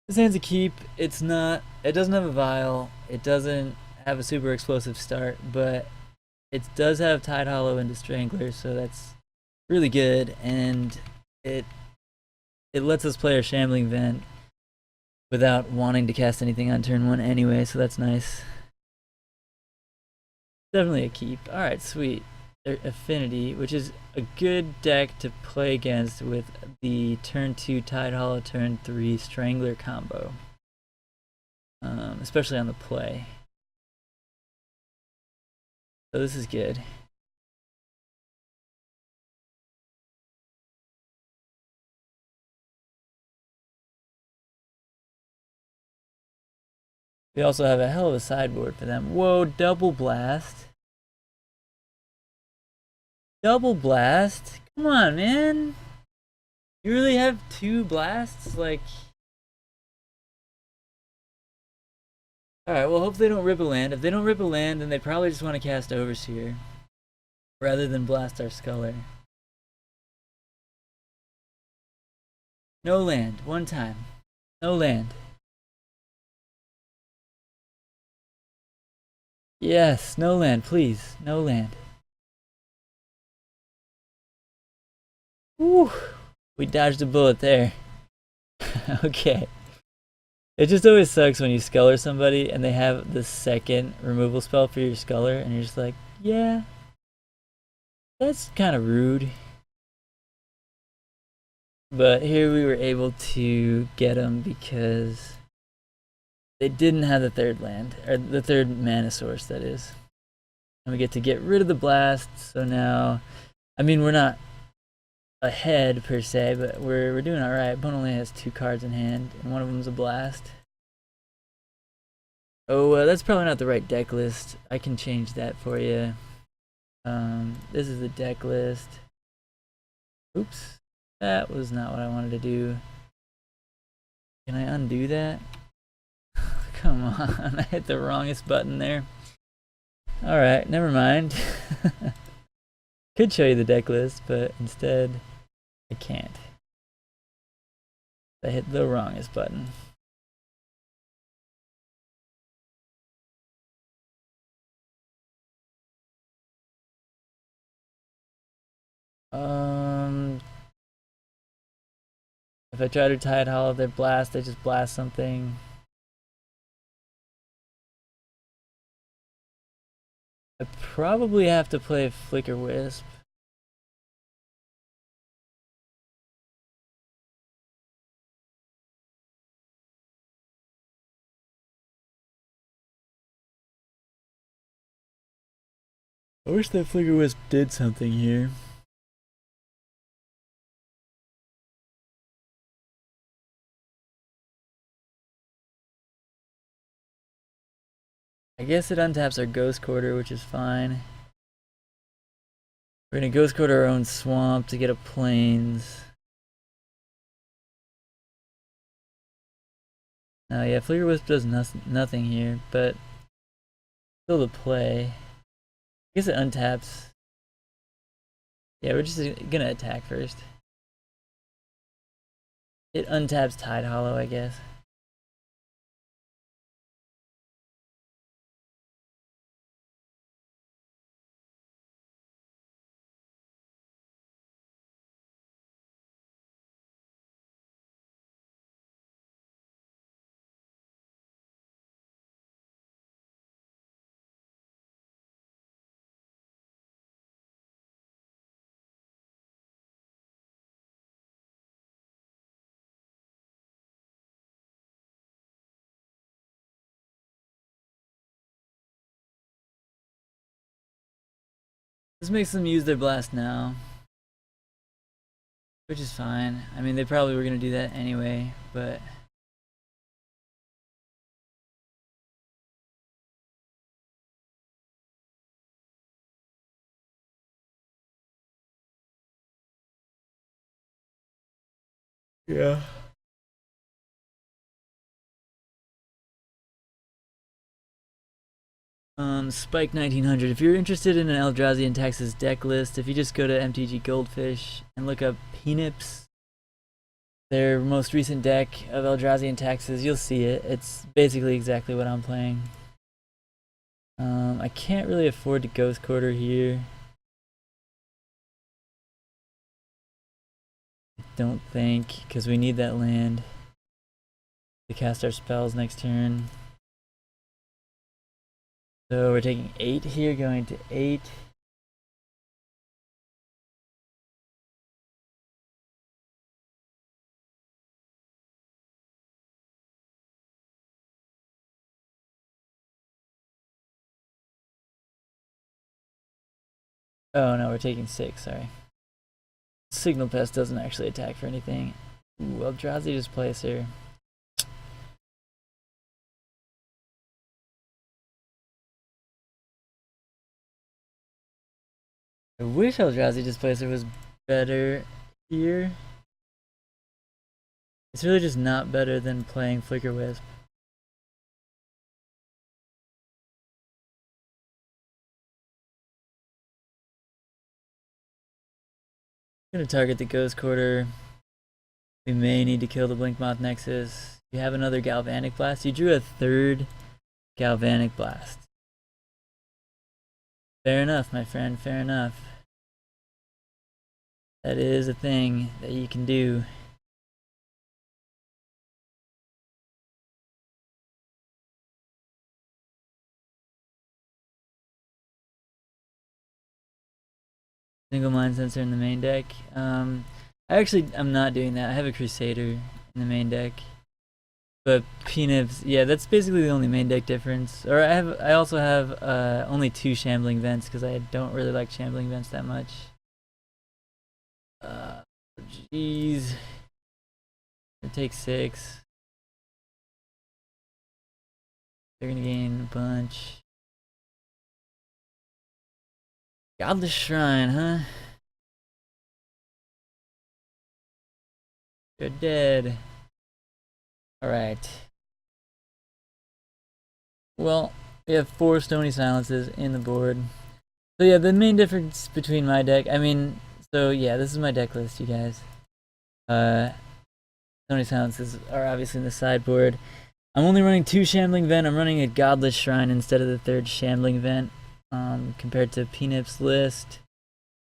This hand's a keep. It's not. It doesn't have a vial. It doesn't have a super explosive start, but it does have Tide Hollow into Strangler, so that's really good. And it it lets us play our Shambling Vent without wanting to cast anything on turn one anyway, so that's nice. Definitely a keep. All right, sweet. Affinity, which is a good deck to play against with the turn 2 Tide Hollow, turn 3 Strangler combo, especially on the play. So this is good. We also have a hell of a sideboard for them. Whoa, double blast. Double blast? Come on, man. You really have 2 blasts? Like... Alright, well, hope they don't rip a land. If they don't rip a land, then they probably just want to cast Overseer rather than blast our Sculler. No land. One time. No land. Yes, no land, please. No land. Woo! We dodged a bullet there. Okay. It just always sucks when you Sculler somebody and they have the second removal spell for your Sculler, and you're just like, yeah, that's kind of rude. But here we were able to get them because they didn't have the third land, or the third mana source, that is. And we get to get rid of the blast, so now, I mean, we're not ahead per se, but we're doing alright. Opponent only has 2 cards in hand, and one of them's a blast. Oh, that's probably not the right deck list. I can change that for you. This is the deck list. Oops. That was not what I wanted to do. Can I undo that? Come on, I hit the wrongest button there. Alright, never mind. Could show you the deck list, but instead, I can't. I hit the wrongest button. If I try to Tide Hollow, they blast, they just blast something. I probably have to play Flicker Wisp. I wish that Flicker Wisp did something here. I guess it untaps our Ghost Quarter, which is fine. We're gonna Ghost Quarter our own swamp to get a Plains. Yeah, Flicker Wisp does nothing here, but still the play. I guess it untaps. Yeah, we're just gonna attack first. It untaps Tide Hollow, I guess. This makes them use their blast now, which is fine. I mean, they probably were gonna do that anyway, but yeah. Spike 1900. If you're interested in an Eldrazi and Texas deck list, if you just go to MTG Goldfish and look up Peanuts, their most recent deck of Eldrazi and taxes. You'll see it. It's basically exactly what I'm playing. I can't really afford to Ghost Quarter here. I don't think, because we need that land to cast our spells next turn. So we're taking 8 here, going to 8. Oh no, we're taking 6, sorry. Signal Pest doesn't actually attack for anything. Ooh, Eldrazi Displacer. I wish Eldrazi Displacer was better here. It's really just not better than playing Flicker Wisp. I'm gonna target the Ghost Quarter. We may need to kill the Blinkmoth Nexus. You have another Galvanic Blast. You drew a 3rd Galvanic Blast. Fair enough, my friend, fair enough. That is a thing that you can do. Single Mind Sensor in the main deck. I'm not doing that. I have a Crusader in the main deck. But P-Nibs, yeah, that's basically the only main deck difference. Or I also have only 2 Shambling Vents because I don't really like Shambling Vents that much. Jeez. It takes 6. They're gonna gain a bunch. Godless Shrine, huh? You're dead. Alright. Well, we have 4 Stony Silences in the board. So yeah, the main difference between my deck, so yeah, this is my deck list, you guys. Stony Silences are obviously in the sideboard. I'm only running 2 Shambling Vent. I'm running a Godless Shrine instead of the 3rd Shambling Vent, compared to P-Nip's list.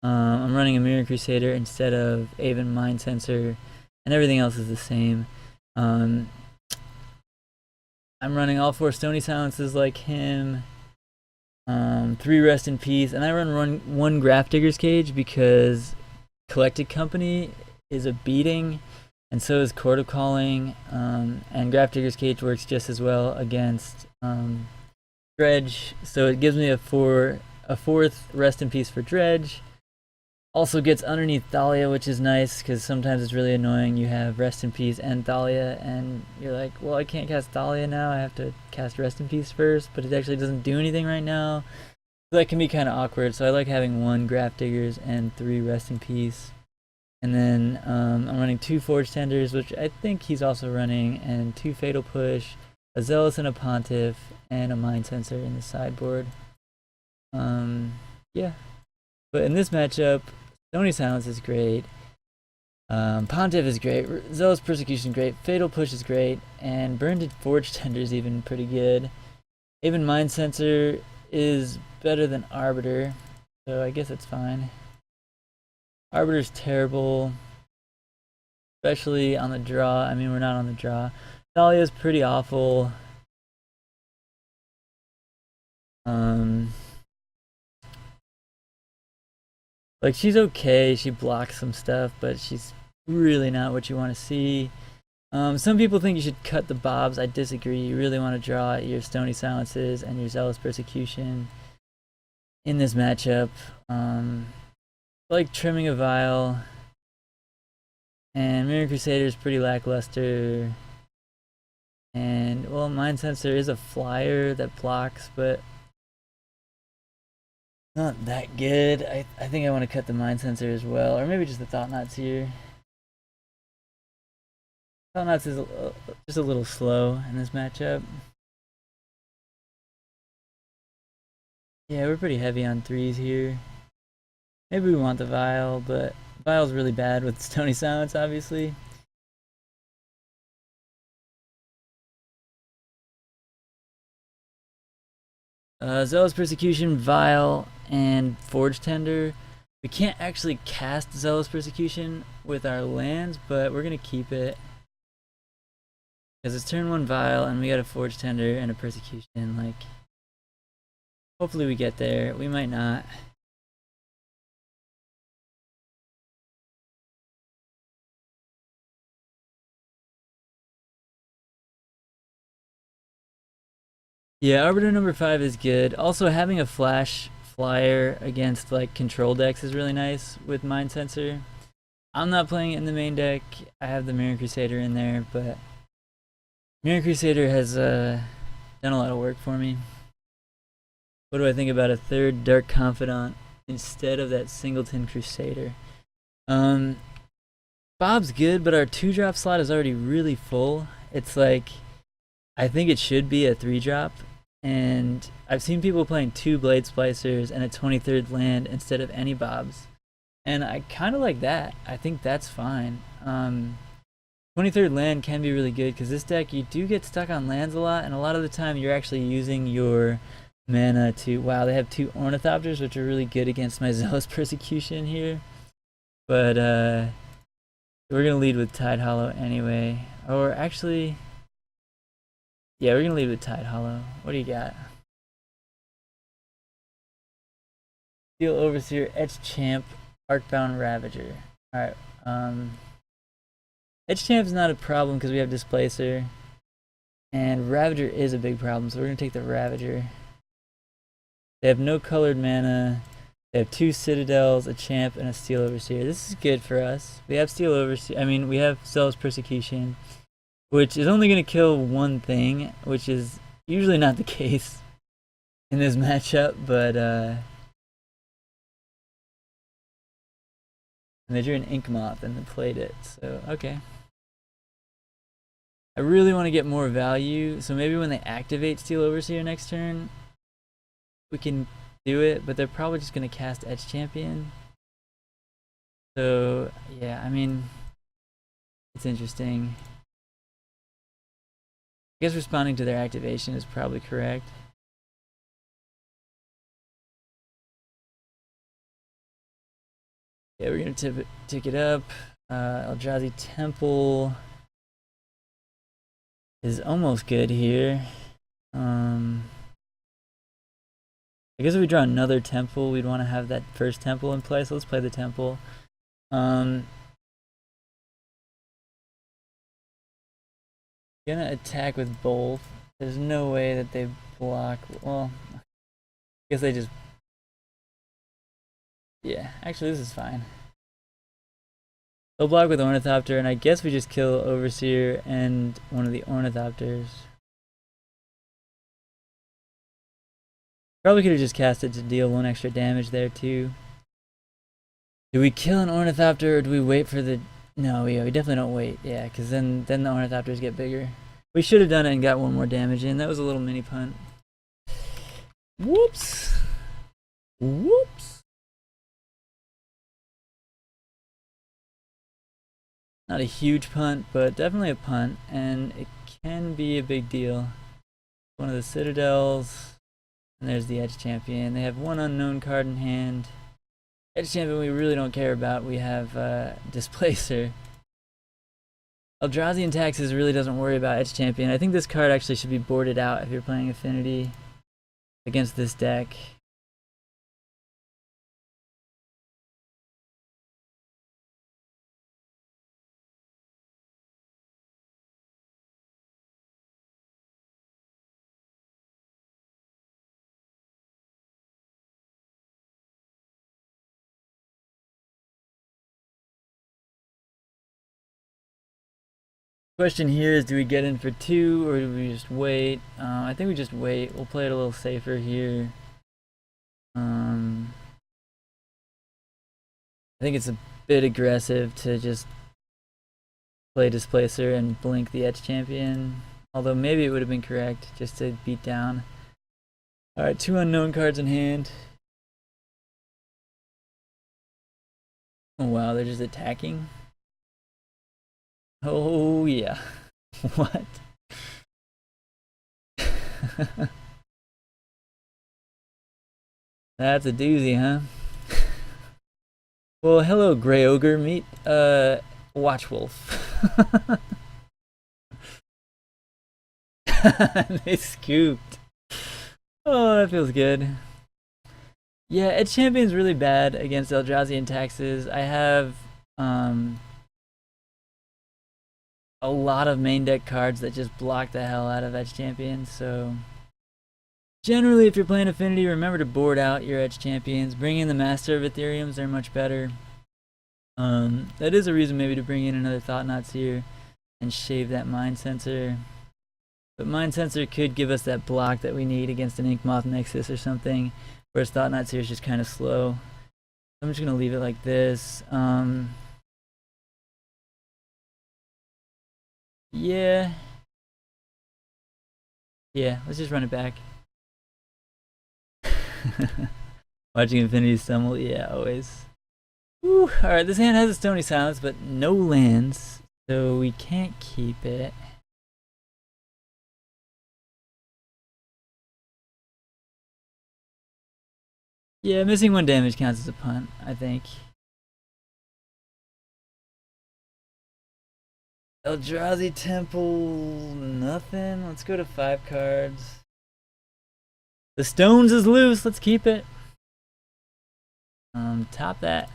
I'm running a Mirror Crusader instead of Aven Mind Sensor, and everything else is the same. I'm running all 4 Stony Silences like him, 3 Rest in Peace, and I run 1 Grafdigger's Cage because Collected Company is a beating, and so is Court of Calling, and Grafdigger's Cage works just as well against Dredge, so it gives me a 4th Rest in Peace for Dredge. Also gets underneath Thalia, which is nice because sometimes it's really annoying. You have Rest in Peace and Thalia, and you're like, well, I can't cast Thalia now. I have to cast Rest in Peace first, but it actually doesn't do anything right now. So that can be kind of awkward. So I like having 1 Grafdiggers and 3 Rest in Peace. And then I'm running 2 Forge Tenders, which I think he's also running, and 2 Fatal Push, a Zealous and a Pontiff, and a Mind Sensor in the sideboard. Yeah. But in this matchup, Stony Silence is great. Pontiff is great. Zealous Persecution is great. Fatal Push is great. And Burned Forge Tender is even pretty good. Even Mind Sensor is better than Arbiter, so I guess it's fine. Arbiter's terrible, especially on the draw. I mean, we're not on the draw. Thalia's pretty awful. Like, she's okay. She blocks some stuff, but she's really not what you want to see. Some people think you should cut the Bobs. I disagree. You really want to draw your Stony Silences and your Zealous Persecution in this matchup. Like trimming a Vial, and Mirror Crusader is pretty lackluster. And, well, Mind Sensor is a flyer that blocks, but not that good. I think I want to cut the Mind Sensor as well, or maybe just the Thought Knots here. Thought Knots is just a little slow in this matchup. Yeah, we're pretty heavy on 3s here. Maybe we want the Vial, but Vial's really bad with Stony Silence, obviously. Zealous Persecution, Vile, and Forge Tender. We can't actually cast Zealous Persecution with our lands, but we're gonna keep it. Because it's turn 1 Vile, and we got a Forge Tender and a Persecution. Like, hopefully we get there. We might not. Yeah, Arbiter number 5 is good. Also, having a flash flyer against like control decks is really nice with Mind Sensor. I'm not playing it in the main deck. I have the Mirror Crusader in there, but Mirror Crusader has done a lot of work for me. What do I think about a third Dark Confidant instead of that Singleton Crusader? Bob's good, but our 2-drop slot is already really full. It's like, I think it should be a 3-drop, and I've seen people playing 2 Blade Splicers and a 23rd land instead of any Bobs, and I kind of like that. I think that's fine. 23rd land can be really good because this deck, you do get stuck on lands a lot, and a lot of the time you're actually using your mana to... Wow, they have 2 Ornithopters, which are really good against my Zealous Persecution here. But we're going to lead with Tide Hollow anyway. Or actually... Yeah, we're going to lead with Tide Hollow. What do you got? Steel Overseer, Etch Champ, Arcbound Ravager. Alright, Etch Champ is not a problem because we have Displacer. And Ravager is a big problem, so we're going to take the Ravager. They have no colored mana. They have 2 Citadels, a Champ, and a Steel Overseer. This is good for us. We have Steel Overseer. I mean, we have Zealous Persecution, which is only going to kill one thing, which is usually not the case in this matchup, but and they drew an Ink Moth and then played it, so okay. I really want to get more value, so maybe when they activate Steel Overseer next turn, we can do it, but they're probably just going to cast Etch Champion. So, yeah, I mean, it's interesting. I guess responding to their activation is probably correct. Yeah, we're going to tick it up. Eldrazi Temple is almost good here. I guess if we draw another temple, we'd want to have that first temple in play, so let's play the temple. Gonna attack with both. There's no way that they block. Well, I guess they just... Yeah, actually this is fine. They'll block with Ornithopter, and I guess we just kill Overseer and one of the Ornithopters. Probably could have just cast it to deal 1 extra damage there too. Do we kill an Ornithopter or do we wait for the... No, we definitely don't wait. Yeah, because then the Ornithopters get bigger. We should have done it and got 1 more damage in. That was a little mini punt. Whoops. Whoops. Not a huge punt, but definitely a punt, and it can be a big deal. One of the Citadels, and there's the Etch Champion. They have 1 unknown card in hand. Etch Champion we really don't care about. We have Displacer. Eldrazi and Taxes really doesn't worry about Etch Champion. I think this card actually should be boarded out if you're playing Affinity against this deck. Question here is, do we get in for 2 or do we just wait? I think we just wait. We'll play it a little safer here. I think it's a bit aggressive to just play Displacer and blink the Etch Champion. Although maybe it would have been correct just to beat down. Alright, 2 unknown cards in hand. Oh wow, they're just attacking? Oh yeah. What? That's a doozy, huh? Well, hello, Grey Ogre. Meet, Watchwolf. They scooped. Oh, that feels good. Yeah, Edge Champion's really bad against Eldrazi and Taxes. I have a lot of main deck cards that just block the hell out of Edge Champions, so generally if you're playing Affinity, remember to board out your Edge Champions. Bring in the Master of Ethereums, they're much better. That is a reason maybe to bring in another Thought-Knot Seer and shave that Mind Sensor. But Mind Sensor could give us that block that we need against an Inkmoth Nexus or something, whereas Thought-Knot Seer is just kind of slow. I'm just going to leave it like this. Yeah, let's just run it back. Watching Infinity stumble, yeah, always. Whew. Alright, this hand has a Stony Silence, but no lands, so we can't keep it. Yeah, missing 1 damage counts as a punt, I think. Eldrazi Temple, nothing. Let's go to 5 cards. The Stones is loose, let's keep it. Top that.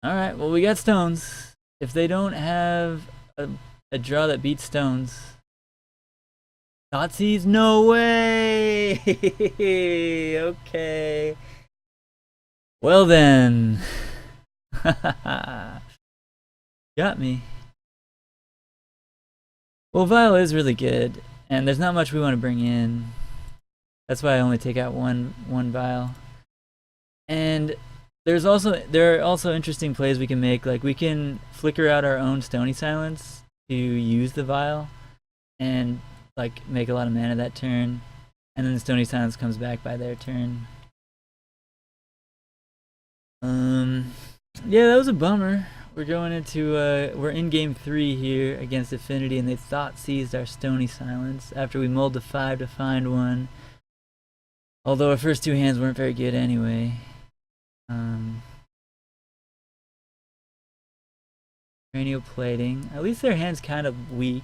Alright, well we got Stones. If they don't have a draw that beats Stones. Thoughtseize? No way! Okay. Well then. Got me. Well, Vial is really good, and there's not much we want to bring in. That's why I only take out one Vial. And there are also interesting plays we can make. Like we can flicker out our own Stony Silence to use the Vial, and like make a lot of mana that turn, and then the Stony Silence comes back by their turn. Yeah, that was a bummer. We're going into we're in game 3 here against Affinity, and they Thoughtseized our Stony Silence after we mulled to 5 to find one. Although our first 2 hands weren't very good anyway. Cranial Plating. At least their hand's kind of weak.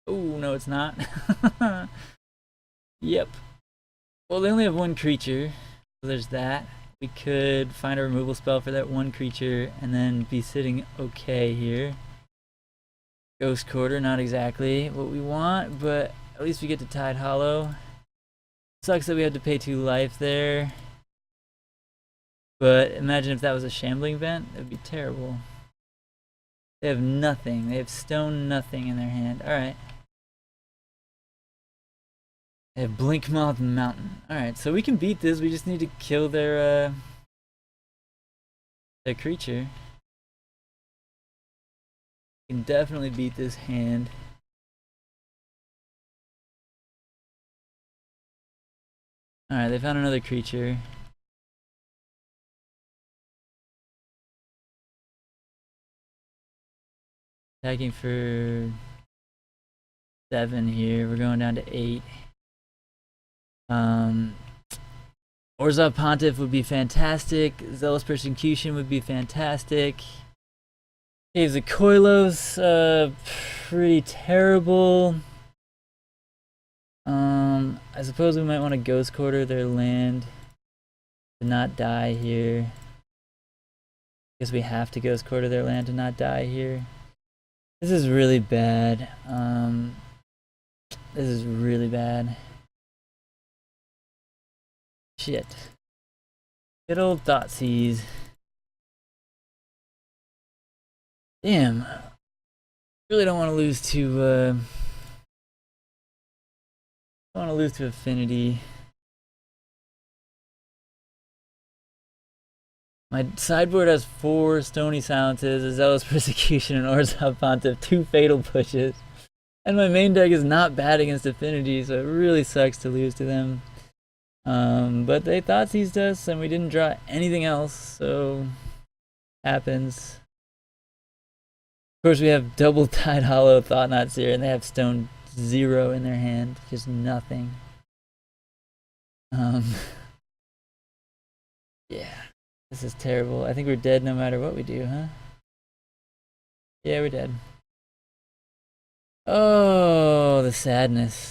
Oh, no, it's not. Yep. Well, they only have 1 creature, so there's that. We could find a removal spell for that 1 creature and then be sitting okay here. Ghost Quarter, not exactly what we want, but at least we get to Tide Hollow. Sucks that we had to pay 2 life there. But imagine if that was a Shambling Vent, that'd be terrible. They have nothing. They have stone nothing in their hand. Alright. They have Blinkmoth Mountain. Alright, so we can beat this. We just need to kill their creature. We can definitely beat this hand. Alright, they found another creature. Attacking for 7 here. We're going down to 8. Orzhov Pontiff would be fantastic. Zealous Persecution would be fantastic. Caves of Koilos, pretty terrible. I suppose we might want to Ghost Quarter their land to not die here. Guess we have to Ghost Quarter their land to not die here. This is really bad. This is really bad. Shit. Good old Thoughtseize. Damn. Really don't want to lose to Affinity. My sideboard has 4 Stony Silences, a Zealous Persecution, and Orzhov Pontiff, 2 Fatal Pushes. And my main deck is not bad against Affinity, so it really sucks to lose to them. But they Thoughtseized us, and we didn't draw anything else, so happens. Of course, we have double Tide Hollow Thought-Knot Seer, and they have Stone 0 in their hand, just nothing. Um, yeah, this is terrible. I think we're dead no matter what we do, huh? Yeah, we're dead. Oh, the sadness.